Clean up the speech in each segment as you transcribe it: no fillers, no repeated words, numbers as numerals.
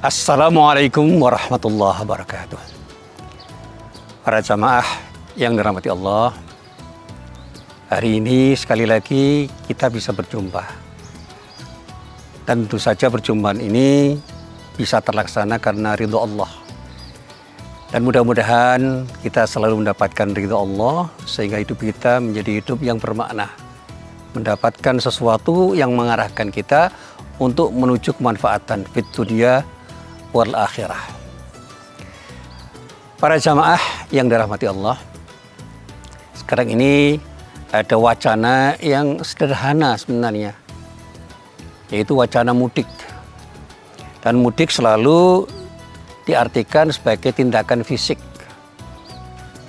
Assalamualaikum warahmatullahi wabarakatuh. Para jamaah yang dirahmati Allah, hari ini sekali lagi kita bisa berjumpa. Dan tentu saja perjumpaan ini bisa terlaksana karena ridho Allah. Dan mudah-mudahan kita selalu mendapatkan ridho Allah sehingga hidup kita menjadi hidup yang bermakna. Mendapatkan sesuatu yang mengarahkan kita untuk menuju kemanfaatan fid dunya wal akhirah. Para jamaah yang dirahmati Allah, sekarang ini ada wacana yang sederhana sebenarnya, yaitu wacana mudik. Dan mudik selalu diartikan sebagai tindakan fisik,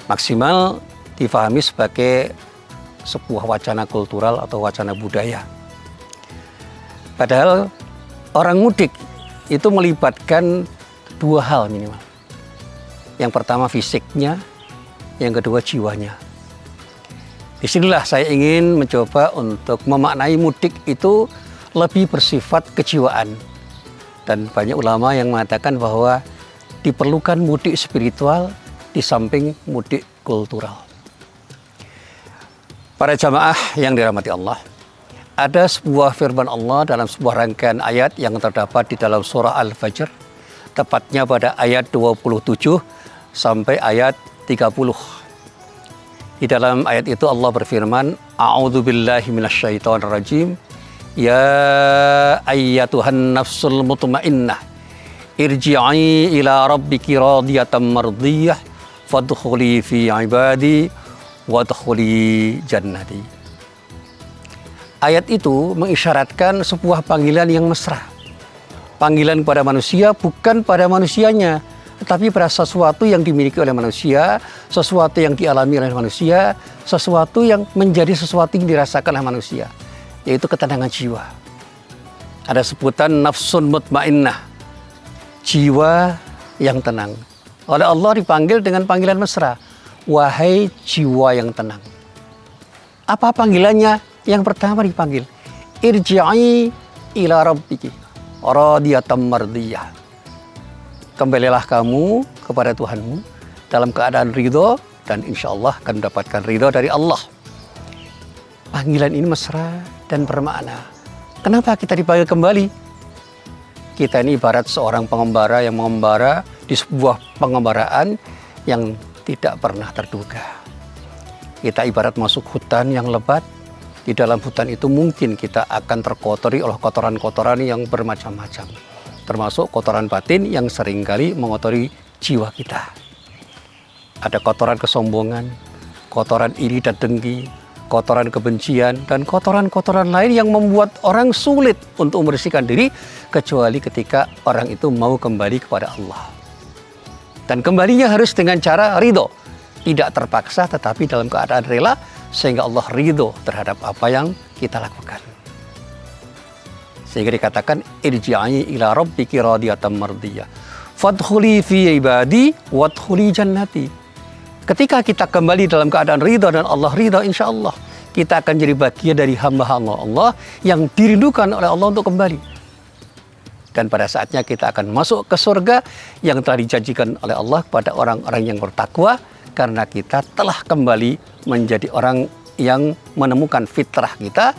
maksimal difahami sebagai sebuah wacana kultural atau wacana budaya. Padahal orang mudik itu melibatkan dua hal minimal. Yang pertama fisiknya, yang kedua jiwanya. Disinilah saya ingin mencoba untuk memaknai mudik itu lebih bersifat kejiwaan. Dan banyak ulama yang mengatakan bahwa diperlukan mudik spiritual di samping mudik kultural. Para jamaah yang dirahmati Allah, ada sebuah firman Allah dalam sebuah rangkaian ayat yang terdapat di dalam surah Al-Fajr, tepatnya pada ayat 27 sampai ayat 30. Di dalam ayat itu Allah berfirman, A'udzubillahi minasyaitonirrajim, Ya ayyatuhan nafsul mutmainnah, irji'i ila rabbiki radiyatan mardiyah, fadkhuli fi ibadi, wadkhuli jannati. Ayat itu mengisyaratkan sebuah panggilan yang mesra. Panggilan kepada manusia bukan pada manusianya, tetapi pada sesuatu yang dimiliki oleh manusia, sesuatu yang dialami oleh manusia, sesuatu yang menjadi sesuatu yang dirasakan oleh manusia, yaitu ketenangan jiwa. Ada sebutan nafsun mutmainnah, jiwa yang tenang. Oleh Allah dipanggil dengan panggilan mesra, wahai jiwa yang tenang. Apa panggilannya? Yang pertama dipanggil, irji'i ila rabbiki radiyatan mardiyah. Kembalilah kamu kepada Tuhanmu dalam keadaan ridho, dan insya Allah akan mendapatkan ridho dari Allah. Panggilan ini mesra dan bermakna. Kenapa kita dipanggil kembali? Kita ini ibarat seorang pengembara yang mengembara di sebuah pengembaraan yang tidak pernah terduga. Kita ibarat masuk hutan yang lebat. Di dalam hutan itu mungkin kita akan terkotori oleh kotoran-kotoran yang bermacam-macam. Termasuk kotoran batin yang seringkali mengotori jiwa kita. Ada kotoran kesombongan, kotoran iri dan dengki, kotoran kebencian, dan kotoran-kotoran lain yang membuat orang sulit untuk membersihkan diri, kecuali ketika orang itu mau kembali kepada Allah. Dan kembalinya harus dengan cara ridho. Tidak terpaksa, tetapi dalam keadaan rela, sehingga Allah ridho terhadap apa yang kita lakukan. Sehingga dikatakan, irji'i ila rabbiki radiyatan mardiyah, fadkhuli fi ibadi, wadkhuli jannati. Ketika kita kembali dalam keadaan ridho dan Allah ridho, insya Allah kita akan jadi bagian dari hamba-hamba Allah yang dirindukan oleh Allah untuk kembali. Dan pada saatnya kita akan masuk ke surga yang telah dijanjikan oleh Allah kepada orang-orang yang bertakwa, karena kita telah kembali menjadi orang yang menemukan fitrah kita,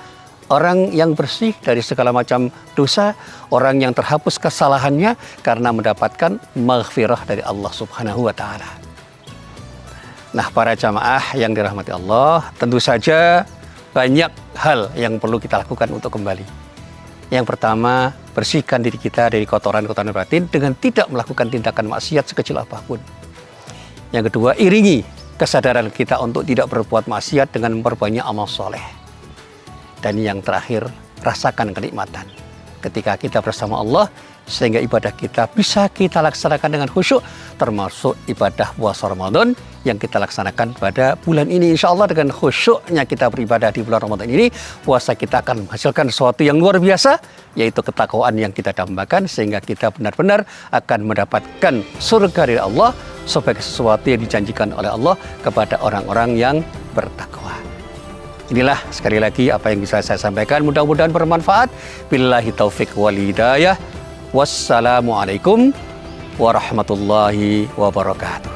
orang yang bersih dari segala macam dosa, orang yang terhapus kesalahannya karena mendapatkan maghfirah dari Allah Subhanahu wa Ta'ala. Nah, para jamaah yang dirahmati Allah, tentu saja banyak hal yang perlu kita lakukan untuk kembali. Yang pertama, bersihkan diri kita dari kotoran-kotoran batin dengan tidak melakukan tindakan maksiat sekecil apapun. Yang kedua, iringi kesadaran kita untuk tidak berbuat maksiat dengan memperbanyak amal soleh. Dan yang terakhir, rasakan kenikmatan ketika kita bersama Allah, sehingga ibadah kita bisa kita laksanakan dengan khusyuk, termasuk ibadah puasa Ramadan yang kita laksanakan pada bulan ini. Insya Allah dengan khusyuknya kita beribadah di bulan Ramadan ini, puasa kita akan menghasilkan sesuatu yang luar biasa, yaitu ketakwaan yang kita dambakan, sehingga kita benar-benar akan mendapatkan surga dari Allah sebagai sesuatu yang dijanjikan oleh Allah kepada orang-orang yang bertakwa. Inilah sekali lagi apa yang bisa saya sampaikan, mudah-mudahan bermanfaat. Billahi taufik wal hidayah. Wassalamualaikum warahmatullahi wabarakatuh.